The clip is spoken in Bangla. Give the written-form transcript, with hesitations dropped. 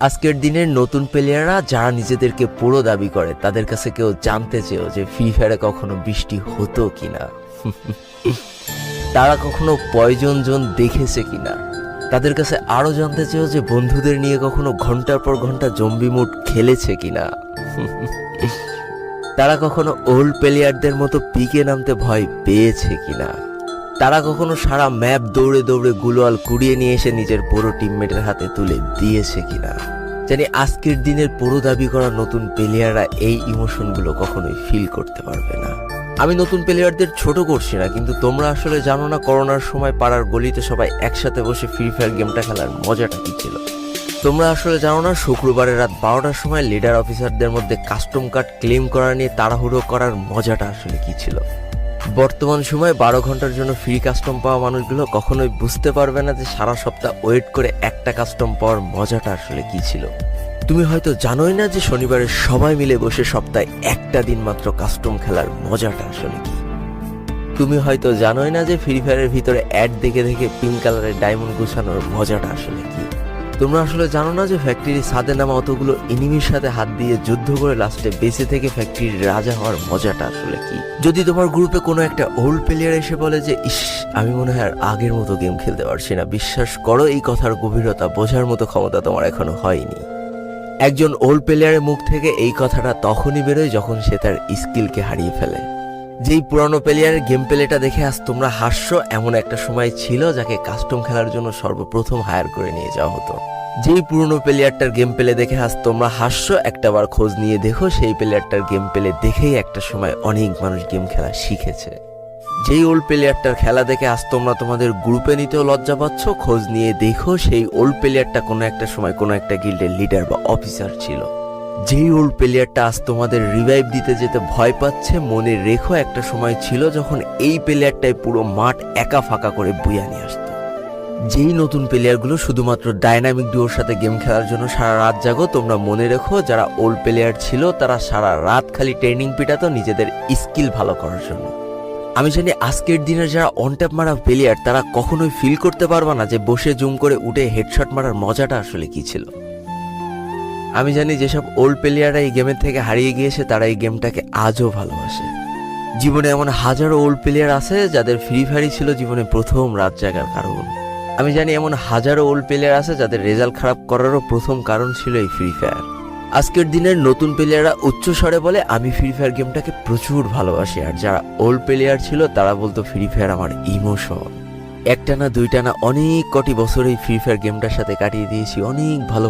আজকের দিনের নতুন প্লেয়াররা যারা নিজেদেরকে পুরো দাবি করে, তাদের কাছে কেউ জানতে চেয়েও যে ফ্রি ফায়ারে কখনো বৃষ্টি হতো কিনা, তারা কখনো পয়জন জোন দেখেছে কিনা, তাদের কাছে আরো জানতে চেয়েও যে বন্ধুদের নিয়ে কখনো ঘন্টার পর ঘন্টা জম্বি মুড খেলেছে কিনা, তারা কখনো ওল্ড প্লেয়ারদের মতো পিকে নামতে ভয় পেয়েছে কিনা, তারা কখনো সারা ম্যাপ দৌড়ে দৌড়ে গুলোয়াল কুড়িয়ে নিয়ে এসে নিজের পুরো টিমমেটের হাতে তুলে দিয়েছে কিনা। জানি আজকের দিনের পুরো দাবি করা নতুন প্লেয়াররা এই ইমোশনগুলো কখনোই ফিল করতে পারবে না। আমি নতুন প্লেয়ারদের ছোট করছি না, কিন্তু তোমরা আসলে জানো না করোনার সময় পাড়ার গলিতে সবাই একসাথে বসে ফ্রি ফায়ার গেমটা খেলার মজাটা কি ছিল। তোমরা আসলে জানো না শুক্রবারের রাত 12টার সময় লিডার অফিসারদের মধ্যে কাস্টম কার্ড ক্লেম করা নিয়ে তাড়াহুড়ো করার মজাটা আসলে কি ছিল। বর্তমান সময়ে 12 ঘন্টার জন্য ফ্রি কাস্টম পাওয়া মানুষগুলো কখনোই বুঝতে পারবে না যে সারা সপ্তাহ ওয়েট করে একটা কাস্টম পাওয়ার মজাটা আসলে কি ছিল। তুমি হয়তো জানোই না যে শনিবারে সবাই মিলে বসে সপ্তাহে একটা দিন মাত্র কাস্টম খেলার মজাটা আসলে কি। তুমি হয়তো জানোই না যে ফ্রি ফায়ারের ভিতরে অ্যাড দেখে দেখে পিঙ্ক কালারের ডায়মন্ড গুছানোর মজাটা আসলে কি। তোমরা আসলে জানো না যে ফ্যাক্টরির ছাদে নামা অতগুলো এনিমির সাথে হাত দিয়ে যুদ্ধ করে লাস্টে বেঁচে থেকে ফ্যাক্টরির রাজা হওয়ার মজাটা আসলে কি। যদি তোমার গ্রুপে কোনো একটা ওল্ড প্লেয়ার এসে বলে যে ইস, আমি মনে হয় আর আগের মতো গেম খেলতে পারছি না, বিশ্বাস করো এই কথার গভীরতা বোঝার মতো ক্ষমতা তোমার এখনো হয়নি। একজন ওল্ড প্লেয়ারের মুখ থেকে এই কথাটা তখনই বেরোয় যখন সে তার স্কিলকে হারিয়ে ফেলে। যেই পুরানো প্লেয়ারের গেম প্লেটা দেখে আজ তোমরা হাসছো, এমন একটা সময় ছিল যাকে কাস্টম খেলার জন্য সর্বপ্রথম হায়ার করে নিয়ে যাওয়া হতো। যেই পুরনো প্লেয়ারটার গেম প্লে দেখে আজ তোমরা হাসছো, একটাবার খোঁজ নিয়ে দেখো সেই প্লেয়ারটার গেম প্লে দেখেই একটা সময় অনেক মানুষ গেম খেলা শিখেছে। যেই ওল্ড প্লেয়ারটার খেলা দেখে আজ তোমরা তোমাদের গ্রুপে নিতেও লজ্জা পাচ্ছ, খোঁজ নিয়ে দেখো সেই ওল্ড প্লেয়ারটা কোনো একটা সময় কোনো একটা গিল্ডের লিডার বা অফিসার ছিল। যেই ওল্ড প্লেয়ারটা আজ তোমাদের রিভাইভ দিতে যেতে ভয় পাচ্ছে, মনে রেখো একটা সময় ছিল যখন এই প্লেয়ারটাই পুরো মাঠ একা ফাঁকা করে বুয়া নিয়ে আসতো। যেই নতুন প্লেয়ারগুলো শুধুমাত্র ডাইনামিক ডুয়োর সাথে গেম খেলার জন্য সারা রাত জাগো, তোমরা মনে রেখো যারা ওল্ড প্লেয়ার ছিল তারা সারা রাত খালি ট্রেনিং পিটাতো নিজেদের স্কিল ভালো করার জন্য। আমি জানি আজকের দিনের যারা অনট্যাপ মারা প্লেয়ার তারা কখনোই ফিল করতে পারবে না যে বসে জুম করে উঠে হেডশট মারার মজাটা আসলে কি ছিল। আমি জানি যেসব ওল্ড প্লেয়াররা এই গেমের থেকে হারিয়ে গিয়েছে তারা এই গেমটাকে আজও ভালোবাসে। জীবনে এমন হাজারো ওল্ড প্লেয়ার আছে যাদের ফ্রি ফায়ারই ছিল জীবনে প্রথম রাত জাগার কারণ। আমি জানি এমন হাজারো ওল্ড প্লেয়ার আছে যাদের রেজাল্ট খারাপ করারও প্রথম কারণ ছিল এই ফ্রি ফায়ার। আজকের দিনের নতুন প্লেয়াররা উচ্চ স্বরে বলে আমি ফ্রি ফায়ার গেমটাকে প্রচুর ভালোবাসি, আর যারা ওল্ড প্লেয়ার ছিল তারা বলতো ফ্রি ফায়ার আমার ইমোশন। একটা না দুইটা না অনেক কটি বছর এই ফ্রি ফায়ার গেমটার সাথে কাটিয়ে দিয়েছি, অনেক ভালো